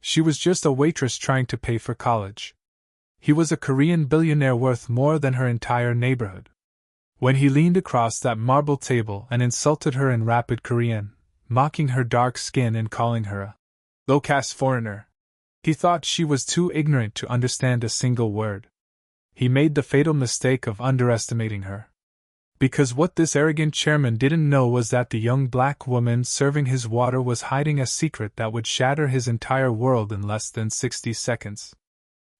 She was just a waitress trying to pay for college. He was a Korean billionaire worth more than her entire neighborhood. When he leaned across that marble table and insulted her in rapid Korean, mocking her dark skin and calling her a low-caste foreigner, he thought she was too ignorant to understand a single word. He made the fatal mistake of underestimating her. Because what this arrogant chairman didn't know was that the young black woman serving his water was hiding a secret that would shatter his entire world in less than 60 seconds.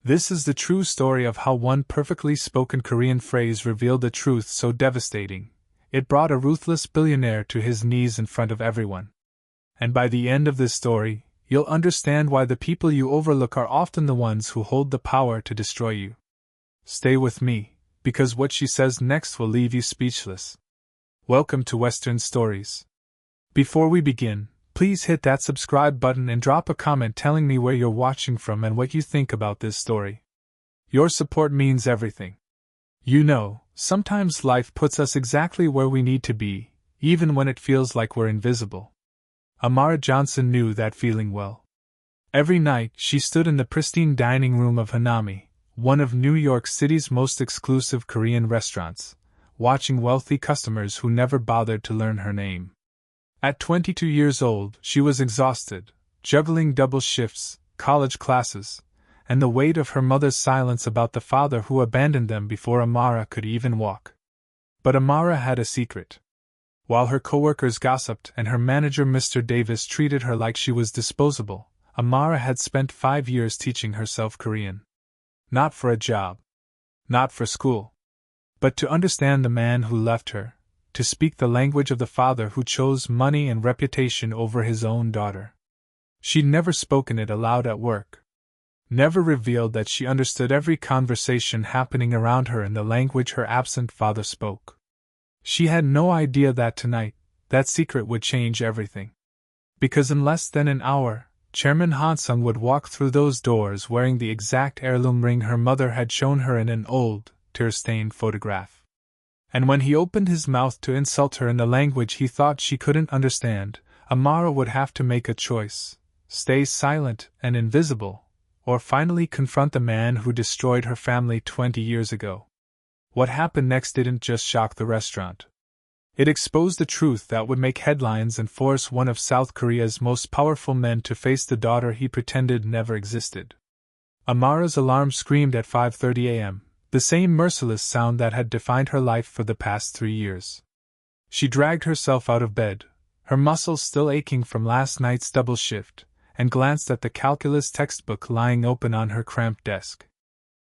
This is the true story of how one perfectly spoken Korean phrase revealed a truth so devastating, it brought a ruthless billionaire to his knees in front of everyone. And by the end of this story, you'll understand why the people you overlook are often the ones who hold the power to destroy you. Stay with me, because what she says next will leave you speechless. Welcome to Western Stories. Before we begin, please hit that subscribe button and drop a comment telling me where you're watching from and what you think about this story. Your support means everything. You know, sometimes life puts us exactly where we need to be, even when it feels like we're invisible. Amara Johnson knew that feeling well. Every night, she stood in the pristine dining room of Hanami, one of New York City's most exclusive Korean restaurants, watching wealthy customers who never bothered to learn her name. At 22 years old, she was exhausted, juggling double shifts, college classes, and the weight of her mother's silence about the father who abandoned them before Amara could even walk. But Amara had a secret. While her coworkers gossiped and her manager Mr. Davis treated her like she was disposable, Amara had spent 5 years teaching herself Korean. Not for a job. Not for school. But to understand the man who left her, to speak the language of the father who chose money and reputation over his own daughter. She'd never spoken it aloud at work. Never revealed that she understood every conversation happening around her in the language her absent father spoke. She had no idea that tonight, that secret would change everything. Because in less than an hour, Chairman Hansung would walk through those doors wearing the exact heirloom ring her mother had shown her in an old, tear-stained photograph. And when he opened his mouth to insult her in the language he thought she couldn't understand, Amara would have to make a choice: stay silent and invisible, or finally confront the man who destroyed her family 20 years ago. What happened next didn't just shock the restaurant. It exposed the truth that would make headlines and force one of South Korea's most powerful men to face the daughter he pretended never existed. Amara's alarm screamed at 5:30 a.m., the same merciless sound that had defined her life for the past 3 years. She dragged herself out of bed, her muscles still aching from last night's double shift, and glanced at the calculus textbook lying open on her cramped desk.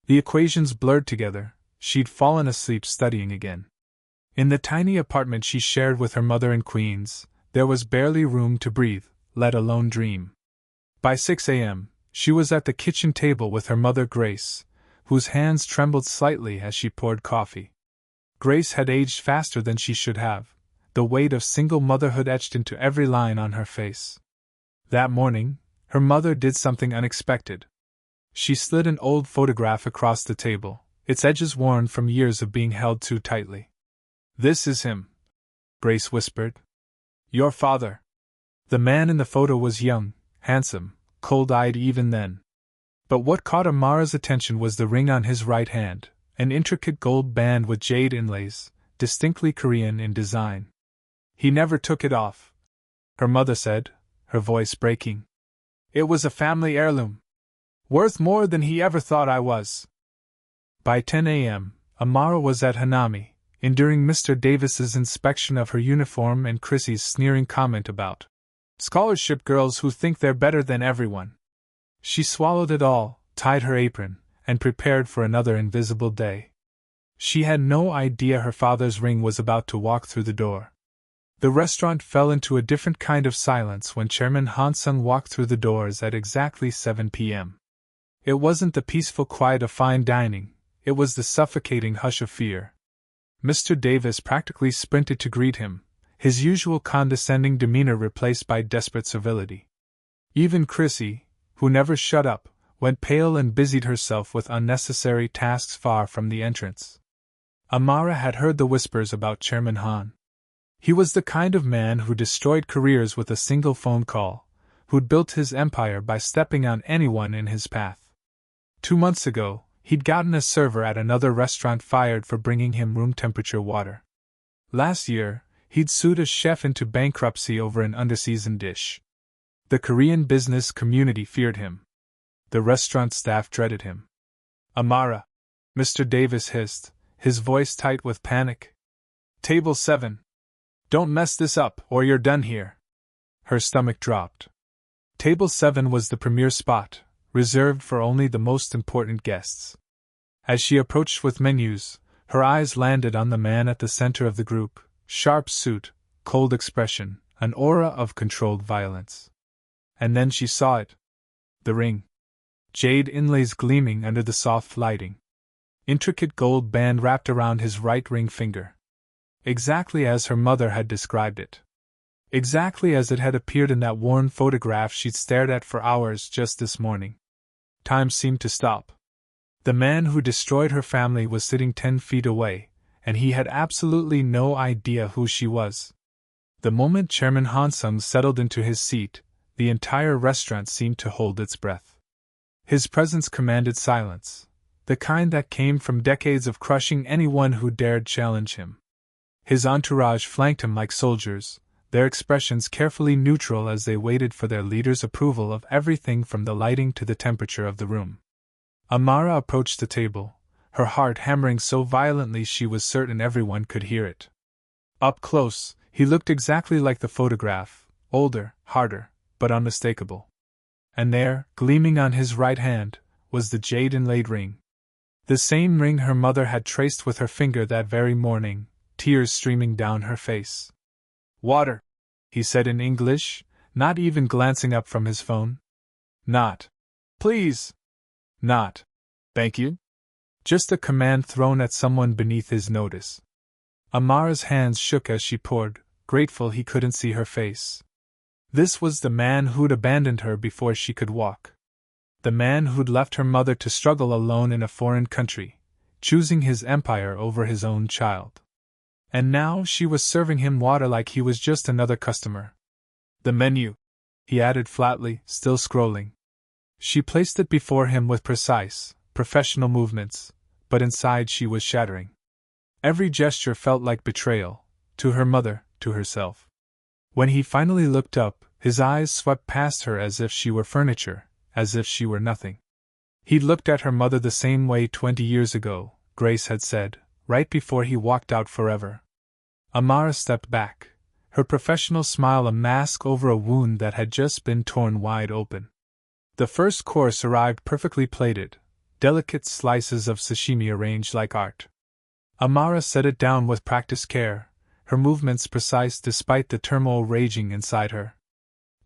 The equations blurred together. She'd fallen asleep studying again. In the tiny apartment she shared with her mother in Queens, there was barely room to breathe, let alone dream. By 6 a.m., she was at the kitchen table with her mother Grace, whose hands trembled slightly as she poured coffee. Grace had aged faster than she should have, the weight of single motherhood etched into every line on her face. That morning, her mother did something unexpected. She slid an old photograph across the table, its edges worn from years of being held too tightly. "This is him," Grace whispered. "Your father." The man in the photo was young, handsome, cold-eyed even then. But what caught Amara's attention was the ring on his right hand, an intricate gold band with jade inlays, distinctly Korean in design. "He never took it off," her mother said, her voice breaking. "It was a family heirloom. Worth more than he ever thought I was." By 10 a.m., Amara was at Hanami, enduring Mr. Davis's inspection of her uniform and Chrissy's sneering comment about scholarship girls who think they're better than everyone. She swallowed it all, tied her apron, and prepared for another invisible day. She had no idea her father's ring was about to walk through the door. The restaurant fell into a different kind of silence when Chairman Hansung walked through the doors at exactly 7 p.m. It wasn't the peaceful quiet of fine dining, it was the suffocating hush of fear. Mr. Davis practically sprinted to greet him, his usual condescending demeanor replaced by desperate civility. Even Chrissy, who never shut up, went pale and busied herself with unnecessary tasks far from the entrance. Amara had heard the whispers about Chairman Han. He was the kind of man who destroyed careers with a single phone call, who'd built his empire by stepping on anyone in his path. 2 months ago, he'd gotten a server at another restaurant fired for bringing him room-temperature water. Last year, he'd sued a chef into bankruptcy over an underseasoned dish. The Korean business community feared him. The restaurant staff dreaded him. "Amara," Mr. Davis hissed, his voice tight with panic. "Table 7. Don't mess this up, or you're done here." Her stomach dropped. Table 7 was the premier spot, reserved for only the most important guests. As she approached with menus, her eyes landed on the man at the center of the group, sharp suit, cold expression, an aura of controlled violence. And then she saw it. The ring. Jade inlays gleaming under the soft lighting. Intricate gold band wrapped around his right ring finger. Exactly as her mother had described it. Exactly as it had appeared in that worn photograph she'd stared at for hours just this morning. Time seemed to stop. The man who destroyed her family was sitting 10 feet away, and he had absolutely no idea who she was. The moment Chairman Hansung settled into his seat, the entire restaurant seemed to hold its breath. His presence commanded silence, the kind that came from decades of crushing anyone who dared challenge him. His entourage flanked him like soldiers, their expressions carefully neutral as they waited for their leader's approval of everything from the lighting to the temperature of the room. Amara approached the table, her heart hammering so violently she was certain everyone could hear it. Up close, he looked exactly like the photograph, older, harder, but unmistakable. And there, gleaming on his right hand, was the jade-inlaid ring. The same ring her mother had traced with her finger that very morning, tears streaming down her face. "Water," he said in English, not even glancing up from his phone. "Not. Please." "Not. Thank you." Just a command thrown at someone beneath his notice. Amara's hands shook as she poured, grateful he couldn't see her face. This was the man who'd abandoned her before she could walk. The man who'd left her mother to struggle alone in a foreign country, choosing his empire over his own child. And now she was serving him water like he was just another customer. "The menu," he added flatly, still scrolling. She placed it before him with precise, professional movements, but inside she was shattering. Every gesture felt like betrayal, to her mother, to herself. When he finally looked up, his eyes swept past her as if she were furniture, as if she were nothing. He'd looked at her mother the same way 20 years ago, Grace had said, right before he walked out forever. Amara stepped back, her professional smile a mask over a wound that had just been torn wide open. The first course arrived perfectly plated, delicate slices of sashimi arranged like art. Amara set it down with practiced care, her movements precise despite the turmoil raging inside her.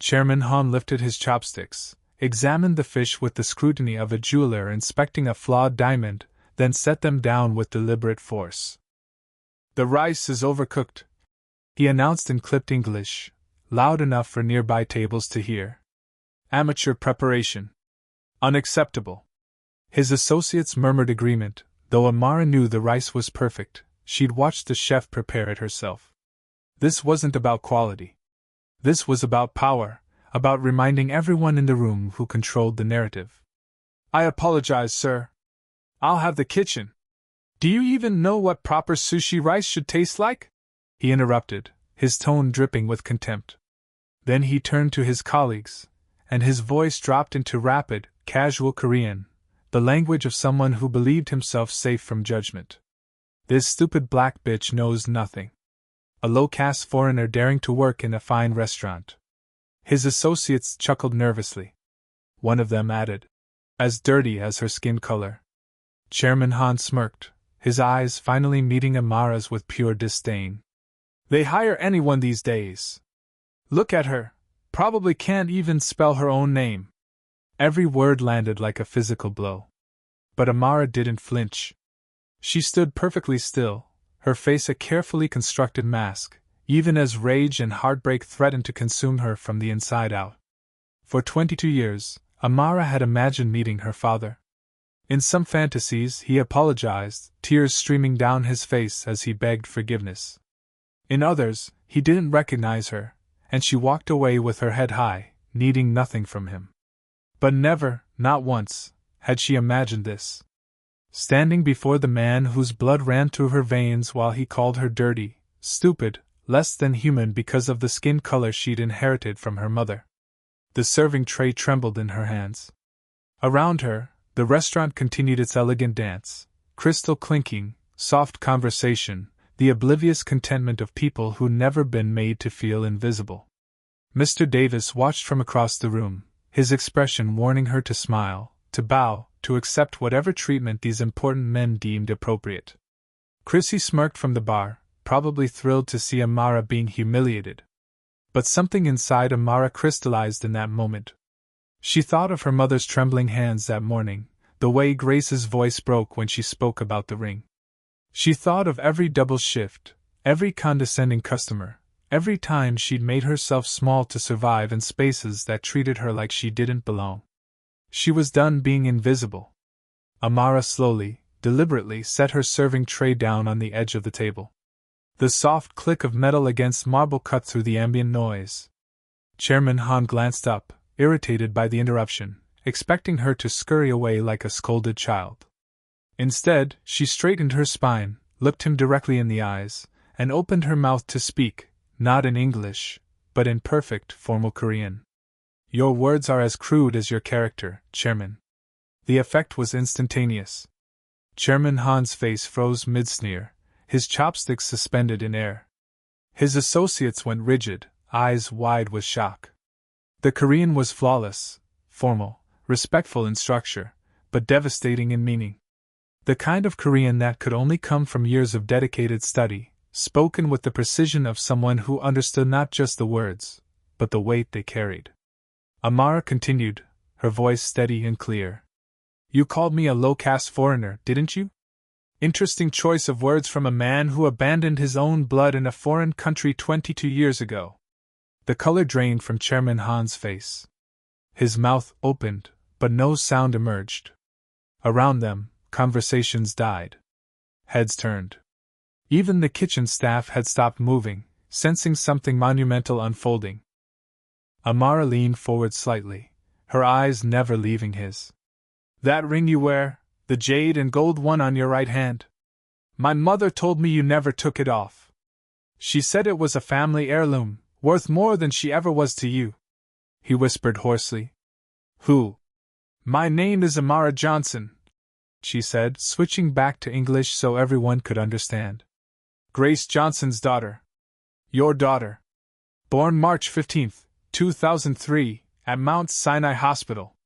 Chairman Han lifted his chopsticks, examined the fish with the scrutiny of a jeweler inspecting a flawed diamond, then set them down with deliberate force. "The rice is overcooked," he announced in clipped English, loud enough for nearby tables to hear. "Amateur preparation. Unacceptable." His associates murmured agreement, though Amara knew the rice was perfect. She'd watched the chef prepare it herself. This wasn't about quality. This was about power, about reminding everyone in the room who controlled the narrative. "I apologize, sir. I'll have the kitchen. Do you even know what proper sushi rice should taste like?" he interrupted, his tone dripping with contempt. Then he turned to his colleagues, and his voice dropped into rapid, casual Korean, the language of someone who believed himself safe from judgment. "This stupid black bitch knows nothing. A low-caste foreigner daring to work in a fine restaurant." His associates chuckled nervously. One of them added, "As dirty as her skin color." Chairman Han smirked, his eyes finally meeting Amara's with pure disdain. "They hire anyone these days. Look at her, probably can't even spell her own name." Every word landed like a physical blow. But Amara didn't flinch. She stood perfectly still, her face a carefully constructed mask, even as rage and heartbreak threatened to consume her from the inside out. For 22 years, Amara had imagined meeting her father. In some fantasies, he apologized, tears streaming down his face as he begged forgiveness. In others, he didn't recognize her, and she walked away with her head high, needing nothing from him. But never, not once, had she imagined this. Standing before the man whose blood ran through her veins while he called her dirty, stupid, less than human because of the skin color she'd inherited from her mother. The serving tray trembled in her hands. Around her, the restaurant continued its elegant dance, crystal clinking, soft conversation, the oblivious contentment of people who'd never been made to feel invisible. Mr. Davis watched from across the room, his expression warning her to smile, to bow, to accept whatever treatment these important men deemed appropriate. Chrissy smirked from the bar, probably thrilled to see Amara being humiliated. But something inside Amara crystallized in that moment. She thought of her mother's trembling hands that morning, the way Grace's voice broke when she spoke about the ring. She thought of every double shift, every condescending customer, every time she'd made herself small to survive in spaces that treated her like she didn't belong. She was done being invisible. Amara slowly, deliberately set her serving tray down on the edge of the table. The soft click of metal against marble cut through the ambient noise. Chairman Han glanced up, irritated by the interruption, expecting her to scurry away like a scolded child. Instead, she straightened her spine, looked him directly in the eyes, and opened her mouth to speak, not in English, but in perfect, formal Korean. "Your words are as crude as your character, Chairman." The effect was instantaneous. Chairman Han's face froze mid-sneer, his chopsticks suspended in air. His associates went rigid, eyes wide with shock. The Korean was flawless, formal, respectful in structure, but devastating in meaning. The kind of Korean that could only come from years of dedicated study, spoken with the precision of someone who understood not just the words, but the weight they carried. Amara continued, her voice steady and clear. "You called me a low-caste foreigner, didn't you? Interesting choice of words from a man who abandoned his own blood in a foreign country 22 years ago." The color drained from Chairman Han's face. His mouth opened, but no sound emerged. Around them, conversations died. Heads turned. Even the kitchen staff had stopped moving, sensing something monumental unfolding. Amara leaned forward slightly, her eyes never leaving his. "That ring you wear, the jade and gold one on your right hand. My mother told me you never took it off. She said it was a family heirloom, worth more than she ever was to you." He whispered hoarsely. "Who?" "My name is Amara Johnson," she said, switching back to English so everyone could understand. "Grace Johnson's daughter. Your daughter. Born March 15th, 2003, at Mount Sinai Hospital.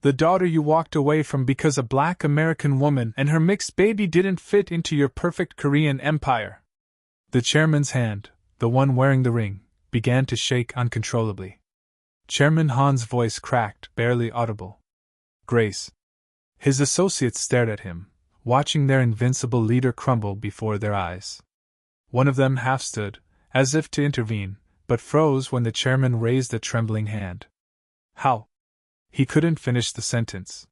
The daughter you walked away from because a black American woman and her mixed baby didn't fit into your perfect Korean empire." The chairman's hand, the one wearing the ring, began to shake uncontrollably. Chairman Han's voice cracked, barely audible. "Grace." His associates stared at him, watching their invincible leader crumble before their eyes. One of them half stood, as if to intervene, but froze when the chairman raised a trembling hand. "How?" He couldn't finish the sentence.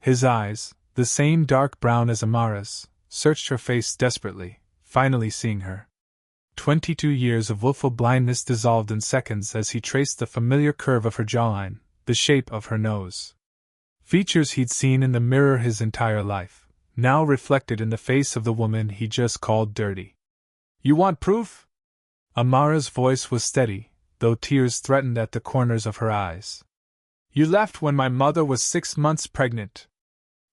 His eyes, the same dark brown as Amara's, searched her face desperately, finally seeing her. 22 years of willful blindness dissolved in seconds as he traced the familiar curve of her jawline, the shape of her nose. Features he'd seen in the mirror his entire life, now reflected in the face of the woman he just called dirty. "You want proof?" Amara's voice was steady, though tears threatened at the corners of her eyes. "You left when my mother was 6 months pregnant.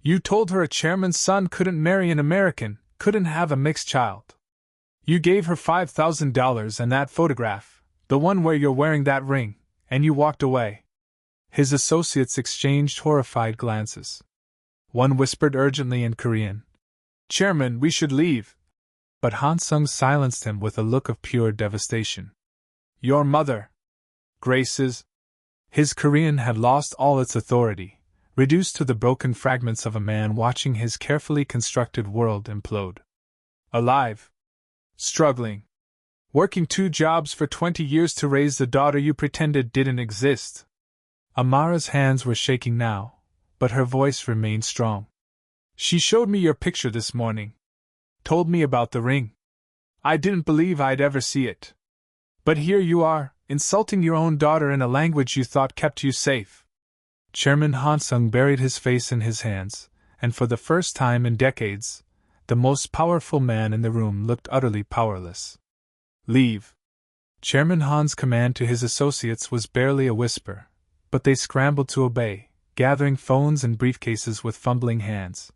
You told her a chairman's son couldn't marry an American, couldn't have a mixed child. You gave her $5,000 and that photograph, the one where you're wearing that ring, and you walked away." His associates exchanged horrified glances. One whispered urgently in Korean, "Chairman, we should leave." But Han Sung silenced him with a look of pure devastation. "Your mother, Grace's." His Korean had lost all its authority, reduced to the broken fragments of a man watching his carefully constructed world implode. "Alive. Struggling. Working 2 jobs for 20 years to raise the daughter you pretended didn't exist." Amara's hands were shaking now, but her voice remained strong. "She showed me your picture this morning. Told me about the ring. I didn't believe I'd ever see it. But here you are, insulting your own daughter in a language you thought kept you safe. Chairman Hansung buried his face in his hands, and for the first time in decades, the most powerful man in the room looked utterly powerless. Leave. Chairman Han's command to his associates was barely a whisper, but they scrambled to obey, gathering phones and briefcases with fumbling hands.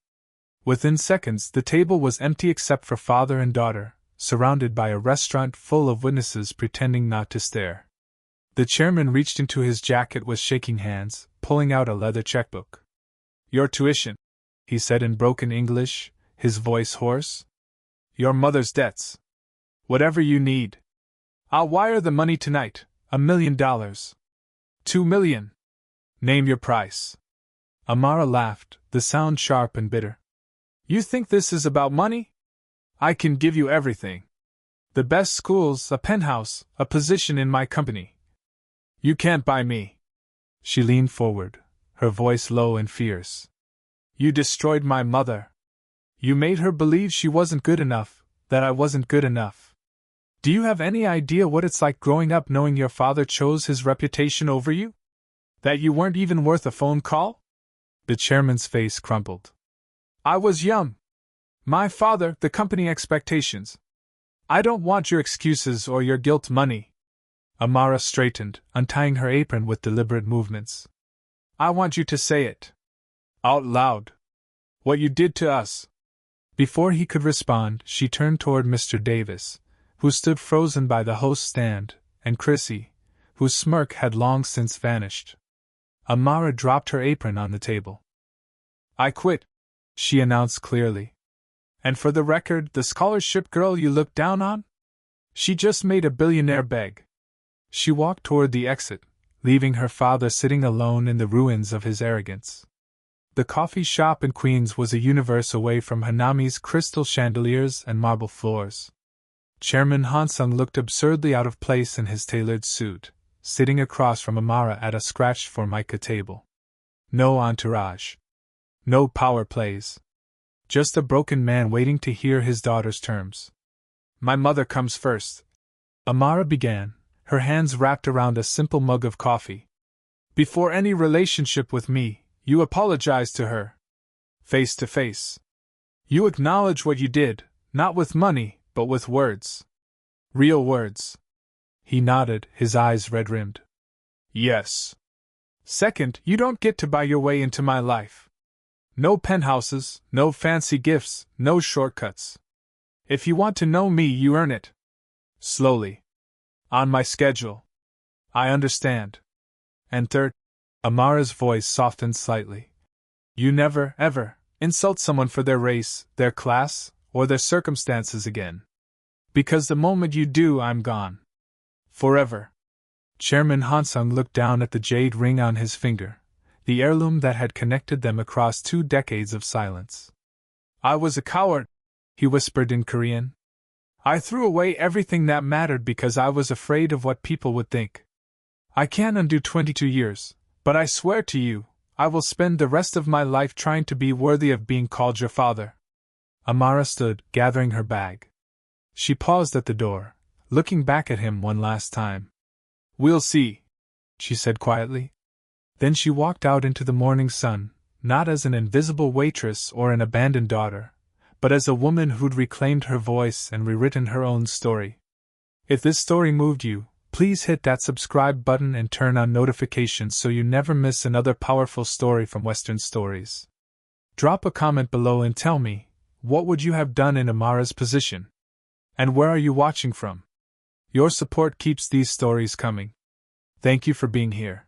Within seconds, the table was empty except for father and daughter, surrounded by a restaurant full of witnesses pretending not to stare. The chairman reached into his jacket with shaking hands, pulling out a leather checkbook. "Your tuition," he said in broken English, his voice hoarse. "Your mother's debts. Whatever you need. I'll wire the money tonight, $1 million. $2 million. Name your price." Amara laughed, the sound sharp and bitter. "You think this is about money? I can give you everything. The best schools, a penthouse, a position in my company. You can't buy me." She leaned forward, her voice low and fierce. "You destroyed my mother. You made her believe she wasn't good enough, that I wasn't good enough. Do you have any idea what it's like growing up knowing your father chose his reputation over you? That you weren't even worth a phone call?" The chairman's face crumpled. "I was young. My father, the company expectations. I don't want your excuses or your guilt money." Amara straightened, untying her apron with deliberate movements. "I want you to say it. Out loud. What you did to us." Before he could respond, she turned toward Mr. Davis, who stood frozen by the host's stand, and Chrissy, whose smirk had long since vanished. Amara dropped her apron on the table. "I quit," she announced clearly. "And for the record, the scholarship girl you looked down on? She just made a billionaire beg." She walked toward the exit, leaving her father sitting alone in the ruins of his arrogance. The coffee shop in Queens was a universe away from Hanami's crystal chandeliers and marble floors. Chairman Hansung looked absurdly out of place in his tailored suit, sitting across from Amara at a scratched formica table. No entourage. No power plays. Just a broken man waiting to hear his daughter's terms. "My mother comes first," Amara began, her hands wrapped around a simple mug of coffee. "Before any relationship with me, you apologize to her. Face to face. You acknowledge what you did, not with money, but with words. Real words." He nodded, his eyes red-rimmed. "Yes. Second, you don't get to buy your way into my life. No penthouses, no fancy gifts, no shortcuts. If you want to know me, you earn it. Slowly. On my schedule. I understand. And third," Amara's voice softened slightly, "you never, ever, insult someone for their race, their class, or their circumstances again. Because the moment you do, I'm gone. Forever." Chairman Hansung looked down at the jade ring on his finger, the heirloom that had connected them across 2 decades of silence. "I was a coward," he whispered in Korean. "I threw away everything that mattered because I was afraid of what people would think. I can't undo 22 years, but I swear to you, I will spend the rest of my life trying to be worthy of being called your father." Amara stood, gathering her bag. She paused at the door, looking back at him one last time. "We'll see," she said quietly. Then she walked out into the morning sun, not as an invisible waitress or an abandoned daughter, but as a woman who'd reclaimed her voice and rewritten her own story. If this story moved you, please hit that subscribe button and turn on notifications so you never miss another powerful story from Western Stories. Drop a comment below and tell me, what would you have done in Amara's position? And where are you watching from? Your support keeps these stories coming. Thank you for being here.